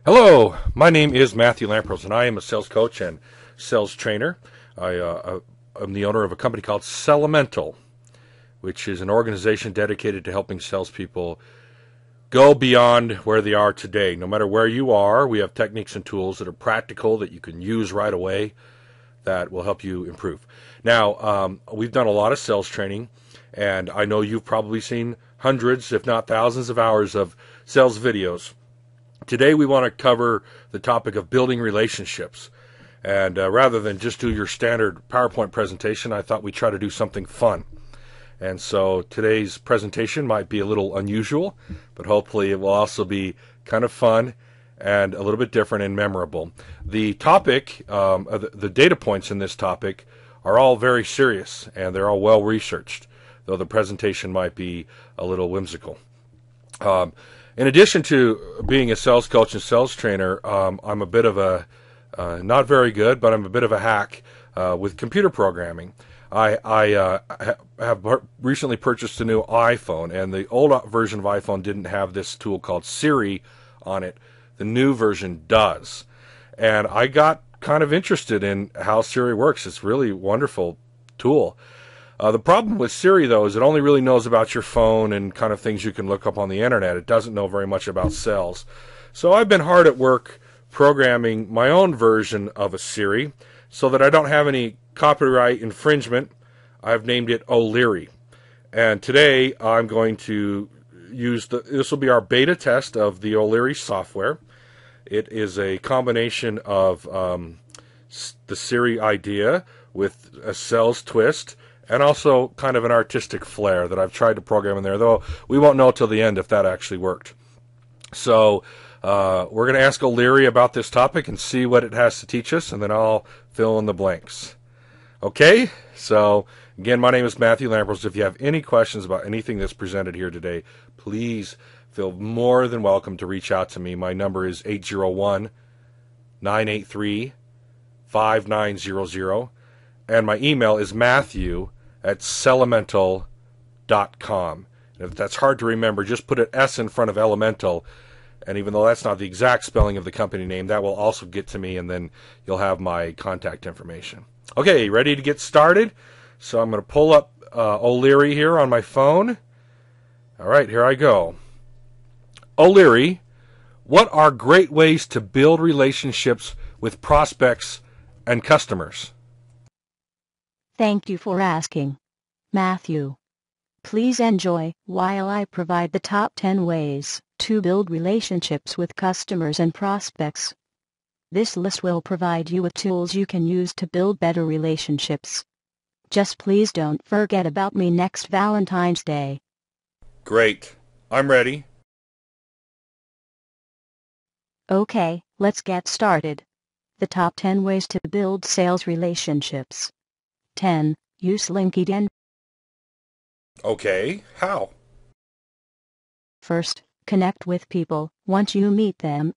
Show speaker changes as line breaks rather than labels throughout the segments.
Hello, my name is Matthew Lampros, and I am a sales coach and sales trainer. I'm the owner of a company called Sellemental, which is an organization dedicated to helping salespeople go beyond where they are today. No matter where you are, we have techniques and tools that are practical that you can use right away that will help you improve. Now, we've done a lot of sales training, and I know you've probably seen hundreds, if not thousands, of hours of sales videos. Today we want to cover the topic of building relationships. And rather than just do your standard PowerPoint presentation, I thought we'd try to do something fun. And so today's presentation might be a little unusual, but hopefully it will also be kind of fun and a little bit different and memorable. The topic, the data points in this topic are all very serious and they're all well researched, though the presentation might be a little whimsical. In addition to being a sales coach and sales trainer, I'm a bit of a, not very good, but I'm a bit of a hack with computer programming. I have recently purchased a new iPhone, and the old version of iPhone didn't have this tool called Siri on it. The new version does. And I got kind of interested in how Siri works. It's a really wonderful tool. The problem with Siri, though, is it only really knows about your phone and kind of things you can look up on the internet. It doesn't know very much about sales. So I've been hard at work programming my own version of a Siri so that I don't have any copyright infringement. I've named it O'Leary. And today I'm going to use this will be our beta test of the O'Leary software. It is a combination of the Siri idea with a sales twist, and also kind of an artistic flair that I've tried to program in there, though we won't know till the end if that actually worked. So we're going to ask O'Leary about this topic and see what it has to teach us, and then I'll fill in the blanks. Okay? So, again, my name is Matthew Lampros. If you have any questions about anything that's presented here today, please feel more than welcome to reach out to me. My number is 801-983-5900. And my email is matthew@sellemental.com. And if that's hard to remember, just put an S in front of elemental. And even though that's not the exact spelling of the company name, that will also get to me, and then you'll have my contact information. Okay, ready to get started? So I'm going to pull up O'Leary here on my phone. All right, here I go. O'Leary, what are great ways to build relationships with prospects and customers?
Thank you for asking, Matthew. Please enjoy while I provide the top 10 ways to build relationships with customers and prospects. This list will provide you with tools you can use to build better relationships. Just please don't forget about me next Valentine's Day.
Great. I'm ready.
Okay, let's get started. The top 10 ways to build sales relationships. 10. Use LinkedIn.
Okay, how?
First, connect with people once you meet them.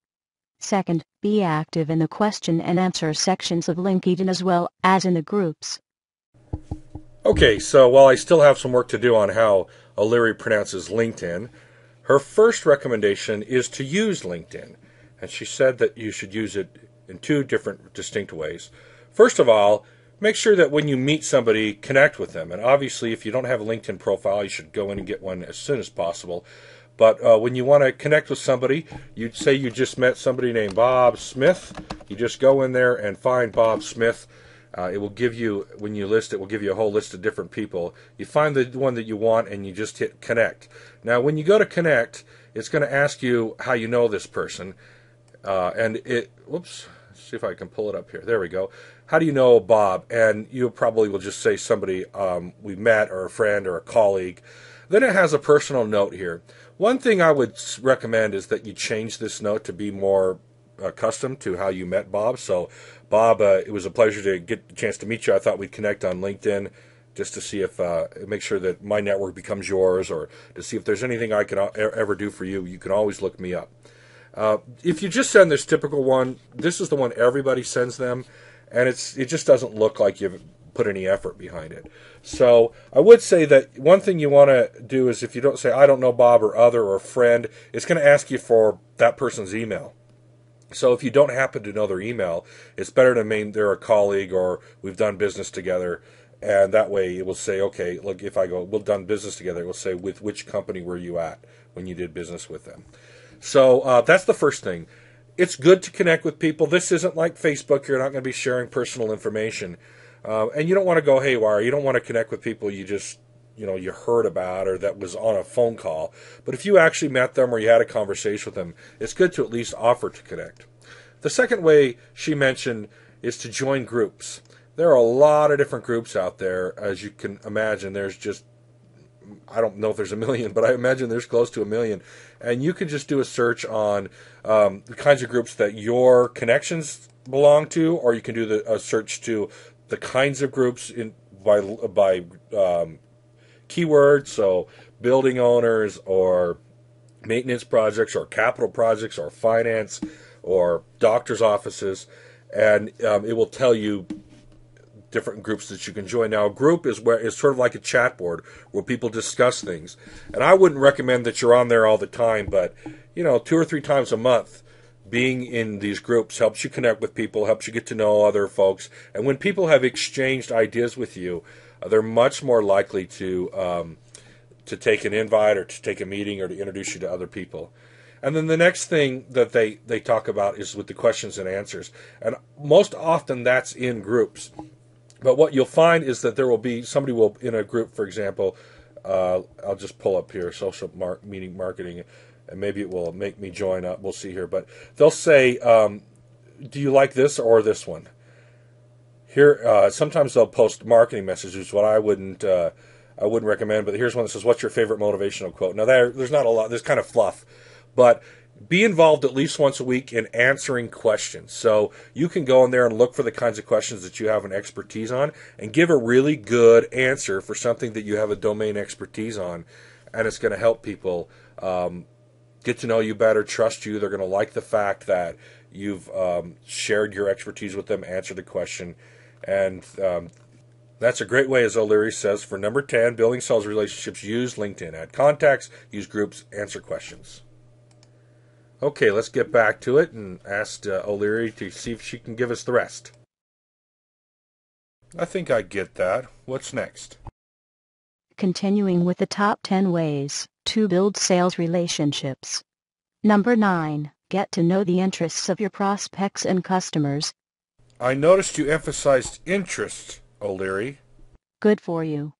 Second, be active in the question and answer sections of LinkedIn as well as in the groups.
Okay, so while I still have some work to do on how O'Leary pronounces LinkedIn, her first recommendation is to use LinkedIn. And she said that you should use it in two different distinct ways. First of all, make sure that when you meet somebody, connect with them. And obviously, if you don't have a LinkedIn profile, you should go in and get one as soon as possible. But when you want to connect with somebody, you'd say you just met somebody named Bob Smith. You just go in there and find Bob Smith. It will give you, when you list it, will give you a whole list of different people. You find the one that you want and you just hit connect. Now, when you go to connect, it's going to ask you how you know this person. Let's see if I can pull it up here. There we go. How do you know Bob? And you probably will just say somebody we met, or a friend, or a colleague. Then it has a personal note here. One thing I would recommend is that you change this note to be more custom to how you met Bob. So, Bob, it was a pleasure to get the chance to meet you. I thought we'd connect on LinkedIn just to see if, make sure that my network becomes yours, or to see if there's anything I can ever do for you. You can always look me up. If you just send this typical one, this is the one everybody sends them, and it just doesn't look like you've put any effort behind it. So I would say that one thing you want to do is, if you don't say I don't know Bob or other or friend, it's going to ask you for that person's email. So if you don't happen to know their email, it's better to mean they're a colleague or we've done business together. And that way it will say, okay, look, if I go, we've done business together, it will say, with which company were you at when you did business with them? So that's the first thing. It's good to connect with people. This isn't like Facebook. You're not going to be sharing personal information. And you don't want to go haywire. You don't want to connect with people you heard about or that was on a phone call. But if you actually met them or you had a conversation with them, it's good to at least offer to connect. The second way she mentioned is to join groups. There are a lot of different groups out there, as you can imagine. There's just, I don't know if there's a million, but I imagine there's close to a million. And you can just do a search on the kinds of groups that your connections belong to, or you can do a search to the kinds of groups by keywords, so building owners or maintenance projects or capital projects or finance or doctor's offices, and it will tell you different groups that you can join. Now, a group is sort of like a chat board where people discuss things, and I wouldn't recommend that you're on there all the time, but 2 or 3 times a month, being in these groups helps you connect with people, helps you get to know other folks, and when people have exchanged ideas with you, they're much more likely to take an invite or to take a meeting or to introduce you to other people. And then the next thing that they talk about is with the questions and answers. And most often that's in groups. But what you'll find is that there will be somebody will in a group, for example, I'll just pull up here, social meeting marketing, and maybe it will make me join up. We'll see here. But they'll say, do you like this or this one? Here, sometimes they'll post marketing messages, what I wouldn't recommend. But here's one that says, "What's your favorite motivational quote?" Now, there's not a lot. There's kind of fluff, but be involved at least once a week in answering questions. So you can go in there and look for the kinds of questions that you have an expertise on, and give a really good answer for something that you have a domain expertise on, and it's going to help people get to know you better, trust you. They're going to like the fact that you've shared your expertise with them, answered a question. And that's a great way, as O'Leary says, for number 10, building sales relationships. Use LinkedIn. Add contacts, use groups, answer questions. Okay, let's get back to it and ask O'Leary to see if she can give us the rest. I think I get that. What's next?
Continuing with the top 10 ways to build sales relationships. Number 9, get to know the interests of your prospects and customers.
I noticed you emphasized interest, O'Leary.
Good for you,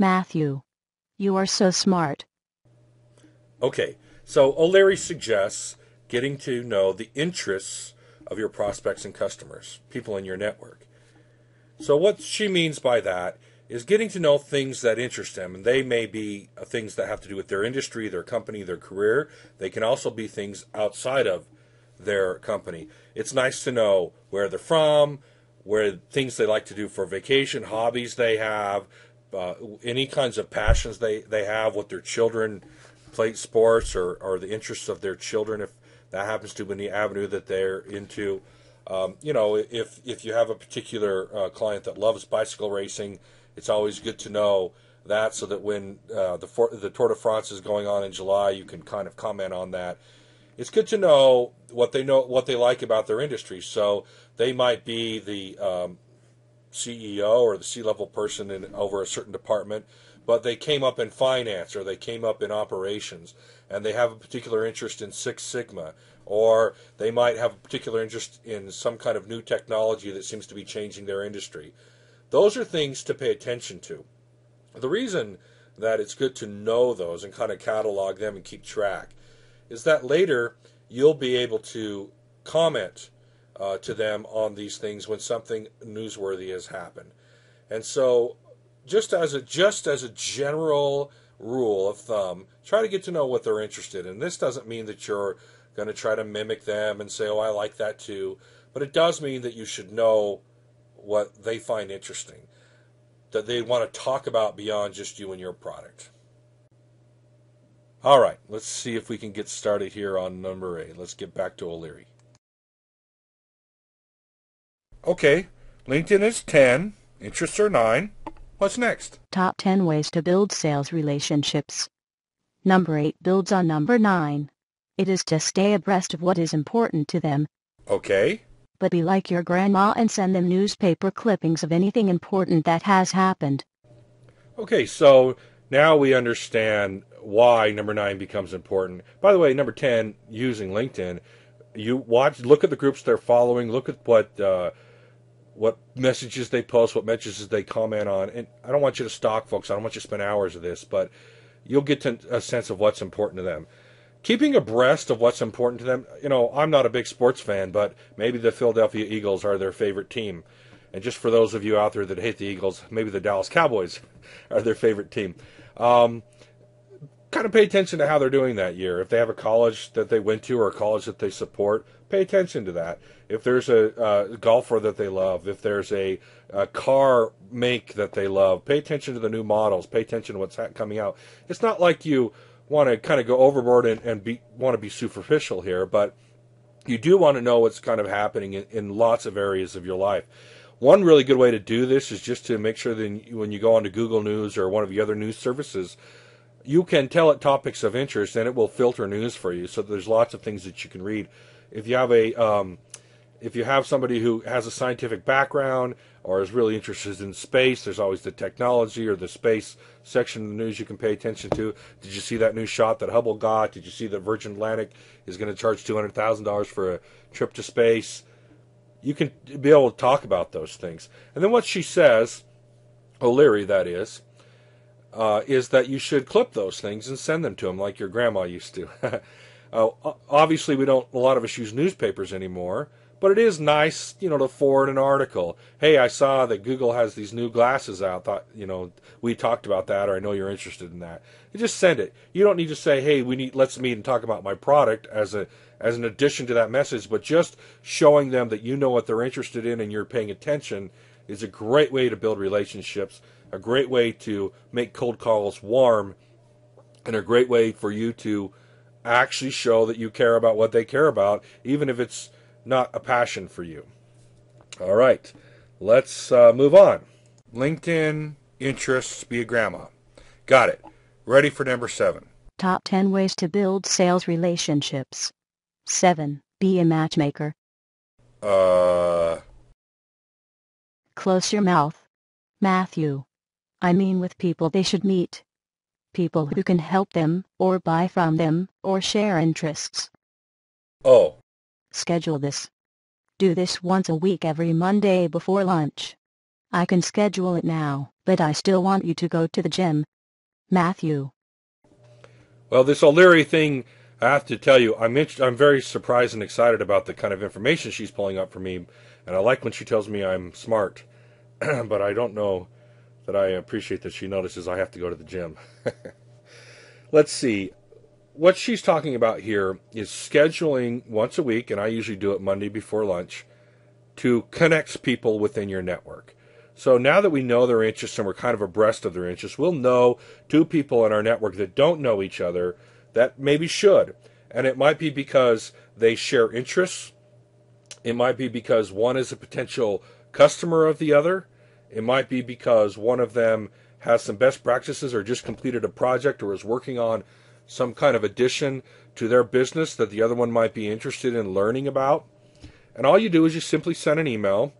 Matthew. You are so smart.
Okay, so O'Leary suggests getting to know the interests of your prospects and customers, people in your network. So what she means by that is getting to know things that interest them, and they may be things that have to do with their industry, their company, their career. They can also be things outside of their company. It's nice to know where they're from, where things they like to do for vacation, hobbies they have, any kinds of passions they have, what their children play sports or the interests of their children, if that happens to be the avenue that they're into. If you have a particular client that loves bicycle racing, it's always good to know that, so that when the Tour de France is going on in July, you can kind of comment on that. It's good to know what they like about their industry. So they might be the CEO or the C-level person over a certain department, but they came up in finance or they came up in operations, and they have a particular interest in Six Sigma, or they might have a particular interest in some kind of new technology that seems to be changing their industry. Those are things to pay attention to. The reason that it's good to know those and kind of catalog them and keep track is that later you'll be able to comment to them on these things when something newsworthy has happened. And so just as a general rule of thumb, try to get to know what they're interested in. This doesn't mean that you're going to try to mimic them and say, "Oh, I like that too," but it does mean that you should know what they find interesting, that they want to talk about beyond just you and your product. All right, let's see if we can get started here on number 8. Let's get back to O'Leary. Okay, LinkedIn is 10, interests are 9. What's next?
Top 10 ways to build sales relationships. Number 8 builds on number 9. It is to stay abreast of what is important to them.
Okay.
But be like your grandma and send them newspaper clippings of anything important that has happened.
Okay, so now we understand why number 9 becomes important. By the way, number 10, using LinkedIn, look at the groups they're following, look at what messages they post, what messages they comment on. And I don't want you to stalk folks. I don't want you to spend hours of this, but you'll get to a sense of what's important to them. Keeping abreast of what's important to them. I'm not a big sports fan, but maybe the Philadelphia Eagles are their favorite team. And just for those of you out there that hate the Eagles, maybe the Dallas Cowboys are their favorite team. Kind of pay attention to how they're doing that year. If they have a college that they went to or a college that they support, pay attention to that. If there's a golfer that they love, if there's a car make that they love, pay attention to the new models. Pay attention to what's coming out. It's not like you want to kind of go overboard and want to be superficial here, but you do want to know what's kind of happening in lots of areas of your life. One really good way to do this is just to make sure that when you go onto Google News or one of the other news services, you can tell it topics of interest, and it will filter news for you. So there's lots of things that you can read. If you have somebody who has a scientific background or is really interested in space, there's always the technology or the space section of the news you can pay attention to. Did you see that new shot that Hubble got? Did you see that Virgin Atlantic is going to charge $200,000 for a trip to space? You can be able to talk about those things. And then what she says, O'Leary that is that you should clip those things and send them to them like your grandma used to. Obviously, a lot of us use newspapers anymore, but it is nice, to forward an article. Hey, I saw that Google has these new glasses out. We talked about that, or I know you're interested in that. You just send it. You don't need to say, hey, let's meet and talk about my product as an addition to that message, but just showing them that you know what they're interested in and you're paying attention is a great way to build relationships, a great way to make cold calls warm, and a great way for you to actually show that you care about what they care about, even if it's not a passion for you. All right, let's move on. LinkedIn interests, be a grandma. Got it. Ready for number 7.
Top 10 ways to build sales relationships. 7. Be a matchmaker. Close your mouth, Matthew. I mean with people they should meet. People who can help them, or buy from them, or share interests.
Oh.
Schedule this. Do this once a week every Monday before lunch. I can schedule it now, but I still want you to go to the gym. Matthew.
Well, this O'Leary thing, I have to tell you, I'm very surprised and excited about the kind of information she's pulling up for me, and I like when she tells me I'm smart, but I don't know that I appreciate that she notices I have to go to the gym. Let's see. What she's talking about here is scheduling once a week, and I usually do it Monday before lunch, to connect people within your network. So now that we know their interests and we're kind of abreast of their interests, we'll know 2 people in our network that don't know each other that maybe should. And it might be because they share interests. It might be because one is a potential customer of the other. It might be because one of them has some best practices or just completed a project or is working on some kind of addition to their business that the other one might be interested in learning about. And all you do is you simply send an email.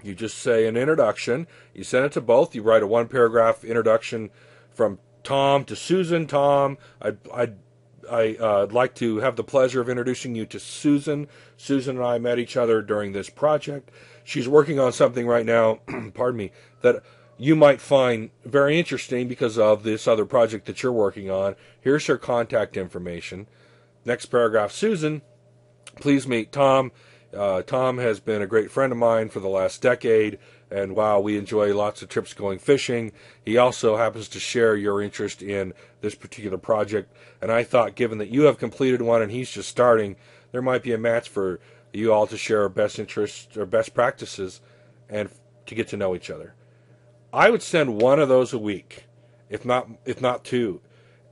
You just say an introduction. You send it to both. You write a 1-paragraph introduction from Tom to Susan. Tom, I'd like to have the pleasure of introducing you to Susan. Susan and I met each other during this project. She's working on something right now, pardon me, that you might find very interesting because of this other project that you're working on. Here's her contact information. Next paragraph, Susan, please meet Tom. Tom has been a great friend of mine for the last decade, and wow, we enjoy lots of trips going fishing. He also happens to share your interest in this particular project, and I thought given that you have completed one and he's just starting, there might be a match for you all to share best interests or best practices and to get to know each other. I would send one of those a week, if not 2.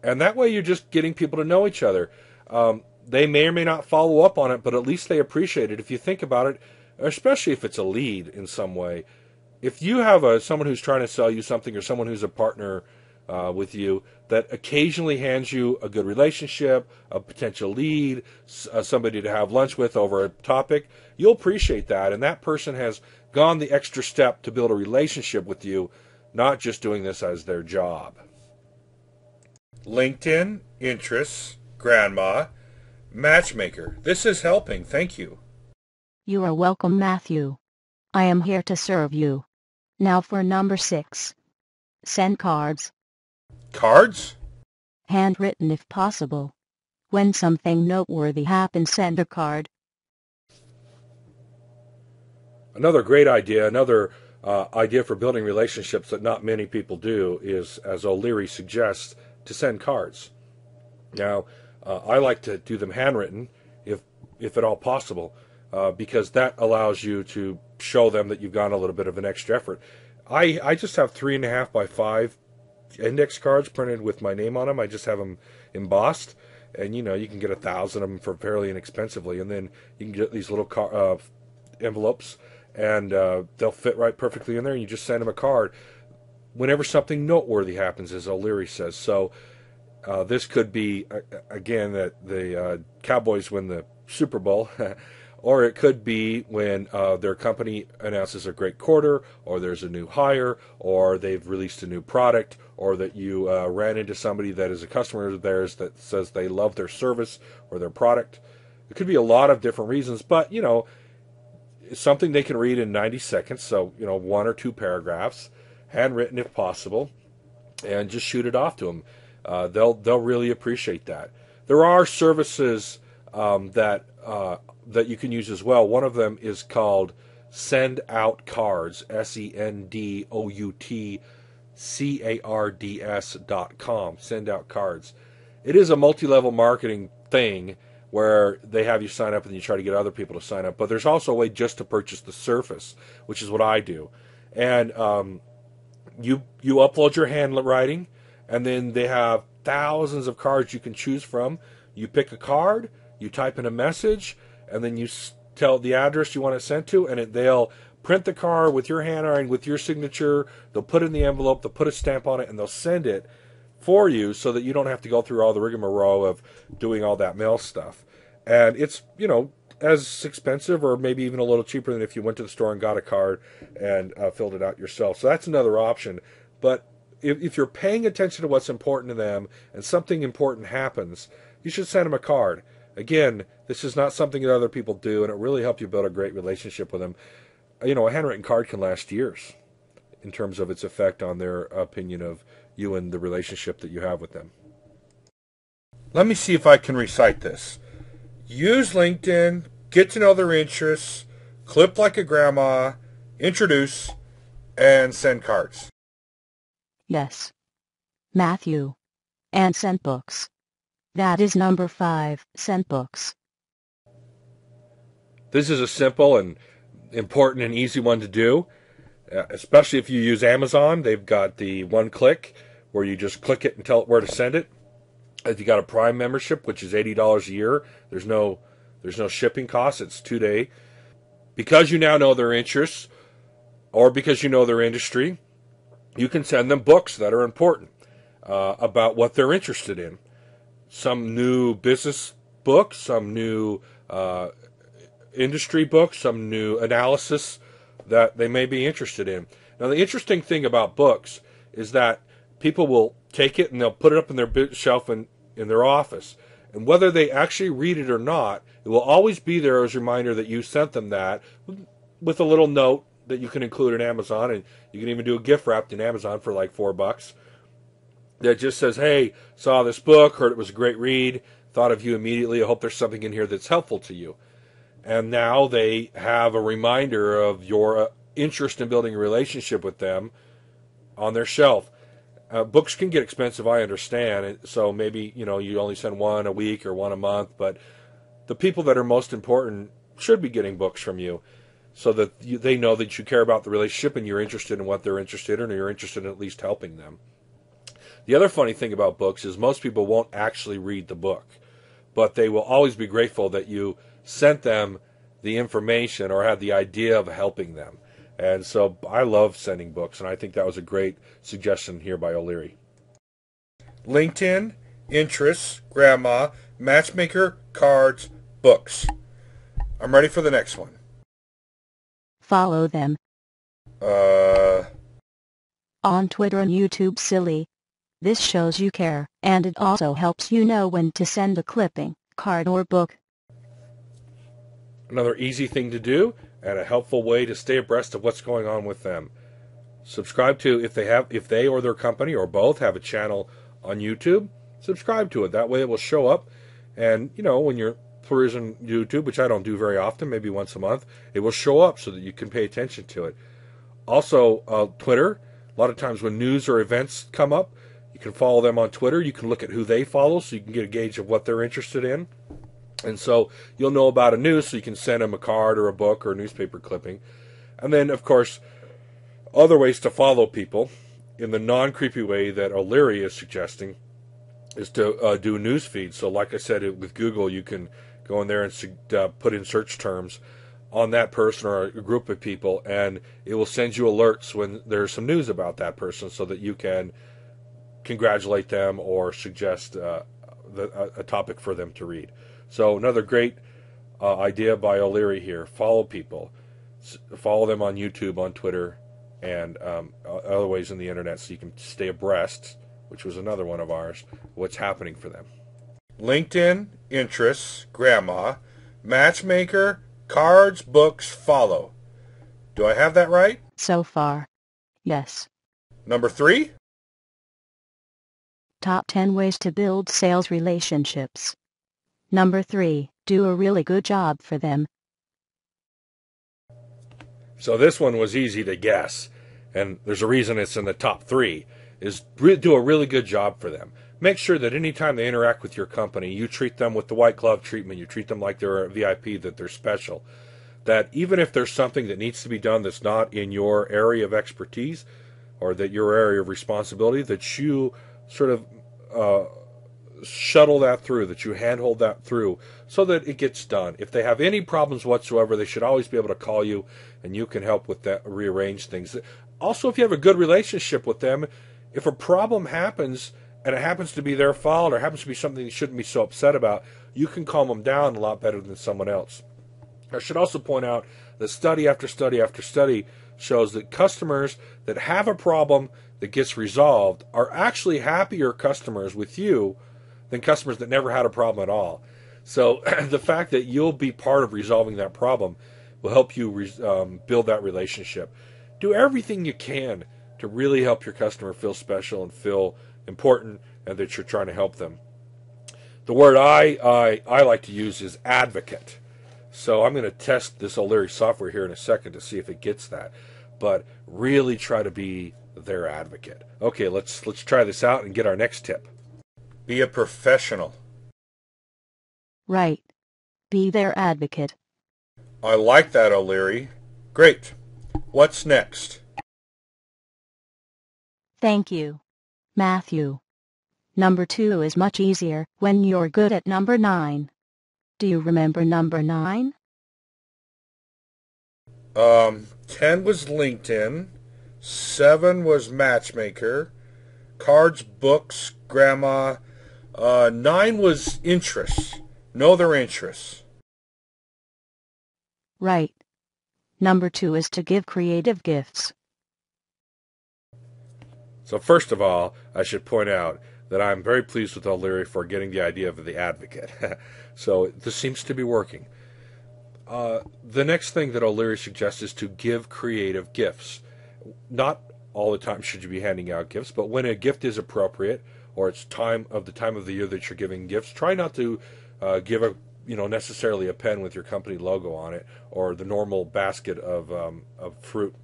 And that way you're just getting people to know each other. They may or may not follow up on it, but at least they appreciate it. If you think about it, especially if it's a lead in some way, if you have someone who's trying to sell you something or someone who's a partner with you that occasionally hands you a good relationship, a potential lead, somebody to have lunch with over a topic, you'll appreciate that. And that person has gone the extra step to build a relationship with you, not just doing this as their job. LinkedIn, interests, grandma, matchmaker. This is helping. Thank you.
You are welcome, Matthew. I am here to serve you. Now for number 6. Send cards.
Cards?
Handwritten if possible. When something noteworthy happens, send a card.
Another great idea, another idea for building relationships that not many people do is, as O'Leary suggests, to send cards. Now, I like to do them handwritten, if at all possible, because that allows you to show them that you've gone a little bit of an extra effort. I just have 3.5 by 5 index cards printed with my name on them. I just have them embossed, and you can get 1,000 of them for fairly inexpensively, and then you can get these little envelopes, and they'll fit right perfectly in there, and you just send them a card whenever something noteworthy happens, as O'Leary says. So this could be, again, that the Cowboys win the Super Bowl, or it could be when their company announces a great quarter, or there's a new hire, or they've released a new product, or that you ran into somebody that is a customer of theirs that says they love their service or their product. It could be a lot of different reasons, but, it's something they can read in 90 seconds, so, 1 or 2 paragraphs, handwritten if possible, and just shoot it off to them. They'll really appreciate that. There are services that you can use as well. One of them is called Send Out Cards, SendOutCards.com. Send Out Cards. It is a multi-level marketing thing where they have you sign up and you try to get other people to sign up. But there's also a way just to purchase the Surface, which is what I do. And you upload your handwriting, and then they have thousands of cards you can choose from. You pick a card, you type in a message, and then you tell the address you want it sent to, and they'll print the card with your handwriting, with your signature. They'll put it in the envelope, they'll put a stamp on it, and they'll send it for you so that you don't have to go through all the rigmarole of doing all that mail stuff. And it's, as expensive or maybe even a little cheaper than if you went to the store and got a card and filled it out yourself. So that's another option. But if you're paying attention to what's important to them and something important happens, you should send them a card. Again, this is not something that other people do, and it really helps you build a great relationship with them. A handwritten card can last years in terms of its effect on their opinion of you and the relationship that you have with them. Let me see if I can recite this. Use LinkedIn, get to know their interests, clip like a grandma, introduce, and send cards.
Yes, Matthew. And send books. That is number 5, send books.
This is a simple and important and easy one to do, especially if you use Amazon. They've got the one click where you just click it and tell it where to send it. If you got a Prime membership, which is $80 a year, there's no shipping costs. It's 2-day. Because you now know their interests, or because you know their industry, you can send them books that are important about what they're interested in. Some new business books, some new industry books, some new analysis that they may be interested in. Now, the interesting thing about books is that people will take it and they'll put it up in their shelf in their office. And whether they actually read it or not, it will always be there as a reminder that you sent them that, with a little note that you can include in Amazon. And you can even do a gift wrapped in Amazon for like $4 that just says, hey, saw this book, heard it was a great read, thought of you immediately. I hope there's something in here that's helpful to you. And now they have a reminder of your interest in building a relationship with them on their shelf. Books can get expensive, I understand. So maybe, you only send one a week or one a month, but the people that are most important should be getting books from you so that they know that you care about the relationship and you're interested in what they're interested in, or you're interested in at least helping them. The other funny thing about books is most people won't actually read the book, but they will always be grateful that you sent them the information or had the idea of helping them. And so I love sending books, and I think that was a great suggestion here by O'Leary. LinkedIn, interests, grandma, matchmaker, cards, books. I'm ready for the next one.
Follow them
Uh,
on Twitter and YouTube. Silly. This shows you care, and it also helps you know when to send a clipping, card or book.
Another easy thing to do and a helpful way to stay abreast of what's going on with them. Subscribe to, if they or their company or both have a channel on YouTube, subscribe to it. That way it will show up, and when you're perusing YouTube, which I don't do very often, maybe once a month, it will show up so that you can pay attention to it. Also, Twitter, a lot of times when news or events come up, you can follow them on Twitter. You can look at who they follow so you can get a gauge of what they're interested in. And so you'll know about a news, so you can send them a card or a book or a newspaper clipping. And then, of course, other ways to follow people in the non-creepy way that O'Leary is suggesting is to do a news feed. So like I said, with Google, you can go in there and put in search terms on that person or a group of people, and it will send you alerts when there's some news about that person so that you can congratulate them or suggest a topic for them to read. So another great idea by O'Leary here. Follow people. Follow them on YouTube, on Twitter, and other ways in the internet so you can stay abreast, which was another one of ours, what's happening for them. LinkedIn, interests, grandma, matchmaker, cards, books, follow. Do I have that right?
So far, yes.
Number 3?
Top 10 ways to build sales relationships. Number 3, do a really good job for them.
So this one was easy to guess, and there's a reason it's in the top 3, is do a really good job for them. Make sure that anytime they interact with your company, you treat them with the white glove treatment, you treat them like they're a VIP, that they're special. That even if there's something that needs to be done that's not in your area of expertise, or that your area of responsibility, that you sort of shuttle that through, that you handhold that through so that it gets done. If they have any problems whatsoever, they should always be able to call you, and you can help with that, rearrange things. Also, if you have a good relationship with them, if a problem happens and it happens to be their fault or happens to be something you shouldn't be so upset about, you can calm them down a lot better than someone else. I should also point out that study after study after study shows that customers that have a problem that gets resolved are actually happier customers with you than customers that never had a problem at all. So the fact that you'll be part of resolving that problem will help you build that relationship. Do everything you can to really help your customer feel special and feel important and that you're trying to help them. The word I like to use is advocate. So I'm going to test this O'Leary software here in a second to see if it gets that. But really try to be their advocate. Okay, let's try this out and get our next tip. Be a professional.
Right. Be their advocate.
I like that, O'Leary. Great. What's next?
Thank you, Matthew. Number 2 is much easier when you're good at number 9. Do you remember number 9?
10 was LinkedIn. 7 was matchmaker. Cards, books, grandma. 9 was interests. Know their interests.
Right. Number 2 is to give creative gifts.
So first of all, I should point out that I'm very pleased with O'Leary for getting the idea of the advocate. So this seems to be working. The next thing that O'Leary suggests is to give creative gifts. Not all the time should you be handing out gifts, but when a gift is appropriate or it's time of the year that you're giving gifts, try not to give necessarily a pen with your company logo on it or the normal basket of fruit.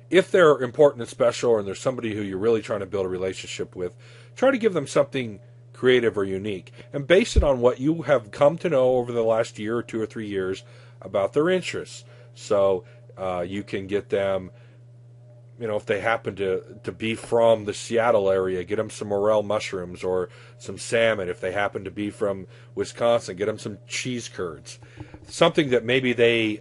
If they're important and special and there's somebody who you're really trying to build a relationship with, try to give them something creative or unique and base it on what you have come to know over the last year or 2 or 3 years about their interests. So you can get them, if they happen to be from the Seattle area, get them some morel mushrooms or some salmon. If they happen to be from Wisconsin, get them some cheese curds. Something that maybe they,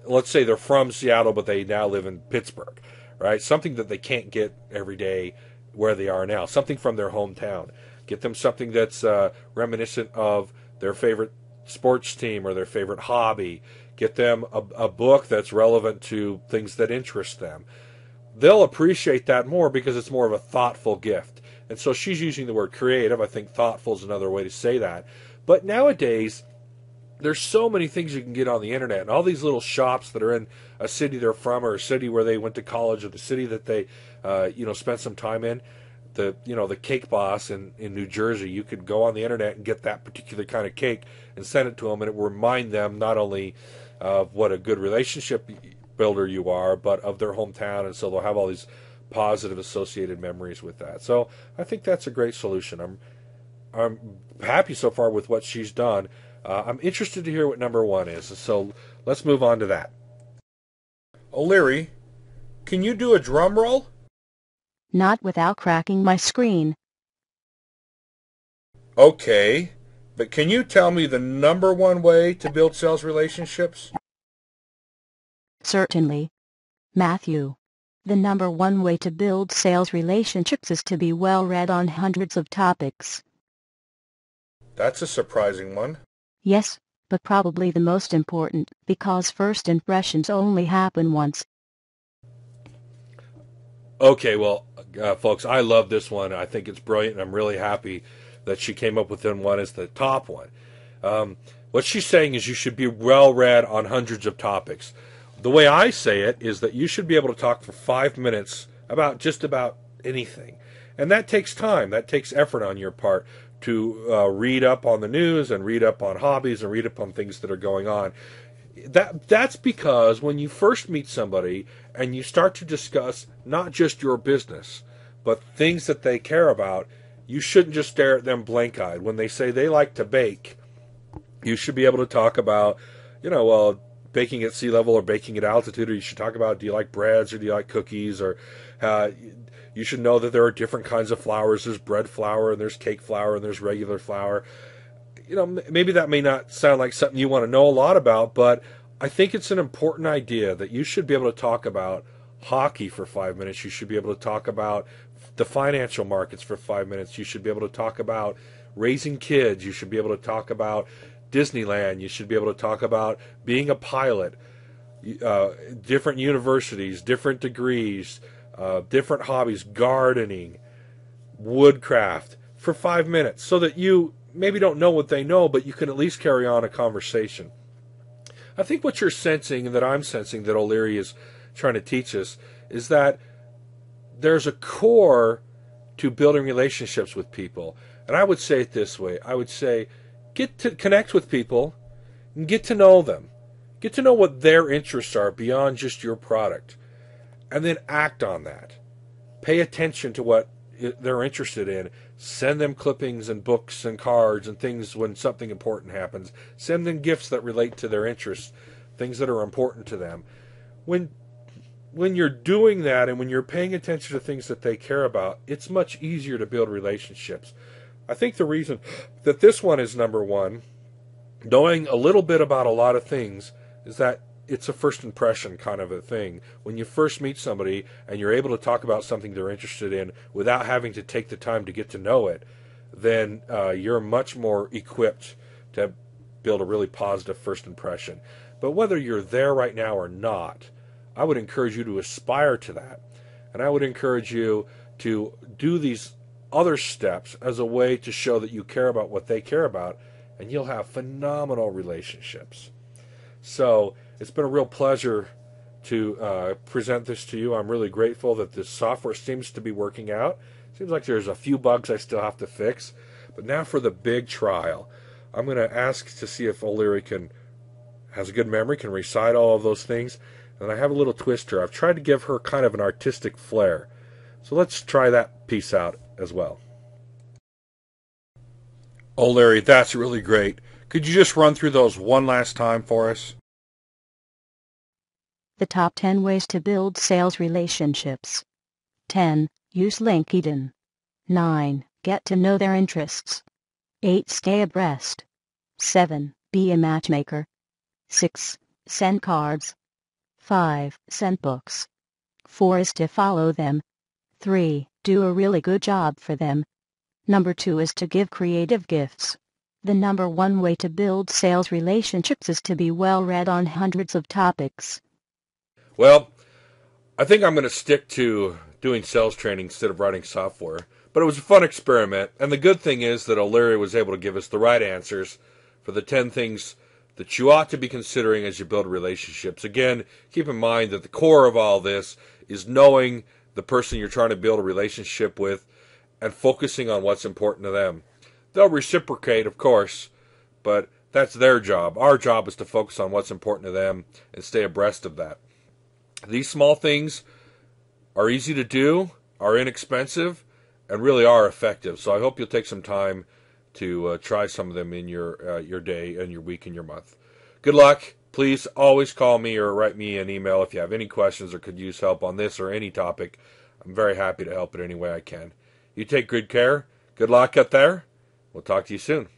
let's say they're from Seattle, but they now live in Pittsburgh, right? Something that they can't get every day where they are now, something from their hometown. Get them something that's reminiscent of their favorite sports team or their favorite hobby. Get them a book that's relevant to things that interest them. They'll appreciate that more because it's more of a thoughtful gift. And so she's using the word creative. I think thoughtful is another way to say that. But nowadays, there's so many things you can get on the internet, and all these little shops that are in a city they're from, or a city where they went to college, or the city that they spent some time in. The Cake Boss in New Jersey, you could go on the internet and get that particular kind of cake and send it to them, and it will remind them not only of what a good relationship builder you are, but of their hometown, and so they'll have all these positive associated memories with that. So I think that's a great solution. I'm happy so far with what she's done. I'm interested to hear what number one is, so let's move on to that. O'Leary, can you do a drum roll?
Not without cracking my screen.
Okay, but can you tell me the number one way to build sales relationships?
Certainly. Matthew, the number one way to build sales relationships is to be well read on hundreds of topics.
That's a surprising one.
Yes, but probably the most important, because first impressions only happen once.
Okay, well, folks, I love this one. I think it's brilliant, and I'm really happy that she came up with one as the top one. What she's saying is you should be well read on hundreds of topics. The way I say it is that you should be able to talk for 5 minutes about just about anything. And that takes time. That takes effort on your part to read up on the news and read up on hobbies and read up on things that are going on. That's because when you first meet somebody and you start to discuss not just your business, but things that they care about, you shouldn't just stare at them blank-eyed. When they say they like to bake, you should be able to talk about, baking at sea level or baking at altitude, or you should talk about, do you like breads or do you like cookies, or you should know that there are different kinds of flours. There's bread flour and there's cake flour and there's regular flour. Maybe that may not sound like something you want to know a lot about, but I think it's an important idea that you should be able to talk about hockey for 5 minutes. You should be able to talk about the financial markets for 5 minutes. You should be able to talk about raising kids. You should be able to talk about Disneyland. You should be able to talk about being a pilot, different universities, different degrees, different hobbies, gardening, woodcraft, for 5 minutes, so that you maybe don't know what they know, but you can at least carry on a conversation. I think what you're sensing, and that I'm sensing, that O'Leary is trying to teach us, is that there's a core to building relationships with people. And I would say it this way. I would say, get to connect with people and get to know them. Get to know what their interests are beyond just your product. And then act on that. Pay attention to what they're interested in. Send them clippings and books and cards and things when something important happens. Send them gifts that relate to their interests, things that are important to them. When you're doing that and when you're paying attention to things that they care about, it's much easier to build relationships. I think the reason that this one is number one, knowing a little bit about a lot of things, is that it's a first impression kind of a thing. When you first meet somebody and you're able to talk about something they're interested in without having to take the time to get to know it, then you're much more equipped to build a really positive first impression. But whether you're there right now or not, I would encourage you to aspire to that. And I would encourage you to do these other steps as a way to show that you care about what they care about, and you'll have phenomenal relationships. So it's been a real pleasure to present this to you. I'm really grateful that this software seems to be working out. Seems like there's a few bugs I still have to fix. But now for the big trial. I'm going to ask to see if O'Leary has a good memory, can recite all of those things. And I have a little twist here. I've tried to give her kind of an artistic flair. So let's try that piece out as well. O'Leary, that's really great. Could you just run through those one last time for us?
The top 10 ways to build sales relationships. 10. Use LinkedIn. 9. Get to know their interests. 8. Stay abreast. 7. Be a matchmaker. 6. Send cards. 5. Send books. 4 is to follow them. 3. Do a really good job for them. Number 2 is to give creative gifts. The number one way to build sales relationships is to be well read on hundreds of topics.
Well, I think I'm going to stick to doing sales training instead of writing software. But it was a fun experiment, and the good thing is that O'Leary was able to give us the right answers for the 10 things that you ought to be considering as you build relationships. Again, keep in mind that the core of all this is knowing the person you're trying to build a relationship with and focusing on what's important to them. They'll reciprocate, of course, but that's their job. Our job is to focus on what's important to them and stay abreast of that. These small things are easy to do, are inexpensive, and really are effective. So I hope you'll take some time to try some of them in your day and your week and your month. Good luck. Please always call me or write me an email if you have any questions or could use help on this or any topic. I'm very happy to help in any way I can. You take good care. Good luck out there. We'll talk to you soon.